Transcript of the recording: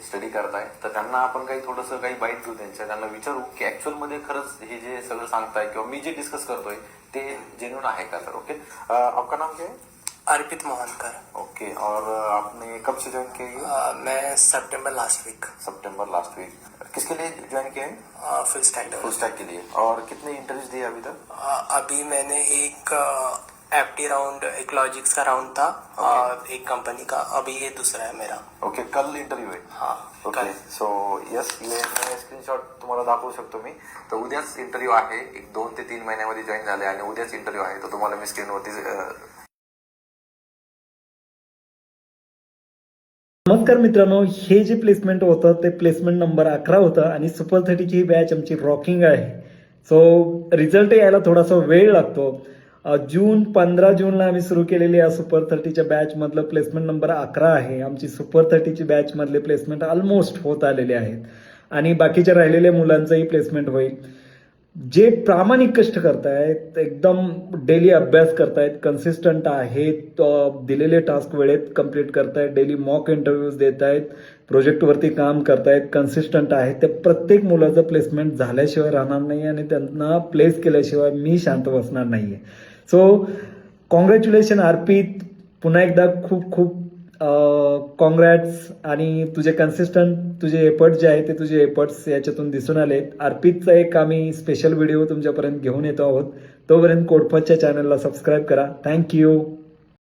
Study करताय, तर त्यांना आपण काही थोडंसं काही बाईट देऊ त्यांना विचारू की ऍक्च्युअल मध्ये खरंच हे जे सगळं सांगताय किंवा मी जे डिस्कस करतोय ते जेन्युइन आहे का सर. ओके, आपका नाम क्या है? अर्पित मोहनकर. ओके, और आपने कब से ज्वाइन किया ये? मैं सितंबर लास्ट वीक. सितंबर लास्ट वीक. किसके लिए ज्वाइन किया है? फुल स्टैक के लिए. और कितने इंटरव्यूज दिए अभी तक? अभी मैंने एक एफटी राउंड, एक लॉजिक्स का राउंड था और एक कंपनी का. अभी ये दूसरा है मेरा. ओके, कल इंटरव्यू आहे. हाँ, ओके, सो यस, स्क्रीनशॉट तुम्हाला दाखवू शकतो मी. तर उद्याच इंटरव्ह्यू आहे. एक 2 ते 3 महिन्यामध्ये जॉईन झाले आणि उद्याच इंटरव्ह्यू आहे. तर तुम्हाला मी स्क्रीनवरती. नमस्कार मित्रांनो, हे जे प्लेसमेंट होतं ते प्लेसमेंट नंबर 11 होतं आणि सुपर 30ची ही बॅच आमची रॉकिंग आहे. सो रिझल्ट यायला थोडासा वेळ लागतो. 15 जूनला आम्ही सुरू केलेली या सुपर 30च्या बॅचमधलं प्लेसमेंट नंबर 11 आहे. आमची सुपर 30ची बॅचमधले प्लेसमेंट ऑलमोस्ट होत आलेले आहेत आणि बाकीच्या राहिलेल्या मुलांचंही प्लेसमेंट होईल. जे प्रामाणिक कष्ट करतायत, एकदम डेली अभ्यास करतायत, कन्सिस्टंट आहेत, दिलेले टास्क वेळेत कंप्लीट करतायत, डेली मॉक इंटरव्ह्यूज देत आहेत, प्रोजेक्टवरती काम करतायत, कन्सिस्टंट आहेत, त्या प्रत्येक मुलाचं प्लेसमेंट झाल्याशिवाय राहणार नाही आणि त्यांना प्लेस केल्याशिवाय मी शांत बसणार नाही आहे. सो कॉंग्रॅच्युलेशन अर्पित, पुन्हा एकदा खूप खूप कॉंग्रॅट्स. आणि तुझे कन्सिस्टंट तुझे एफर्ट्स जे आहेत ते तुझे एफर्ट्स याच्यातून दिसून आले. अर्पितचा एक आम्ही स्पेशल व्हिडिओ तुमच्यापर्यंत घेऊन येतो आहोत. तोपर्यंत कोडफजच्या चॅनलला सबस्क्राईब करा. थँक्यू.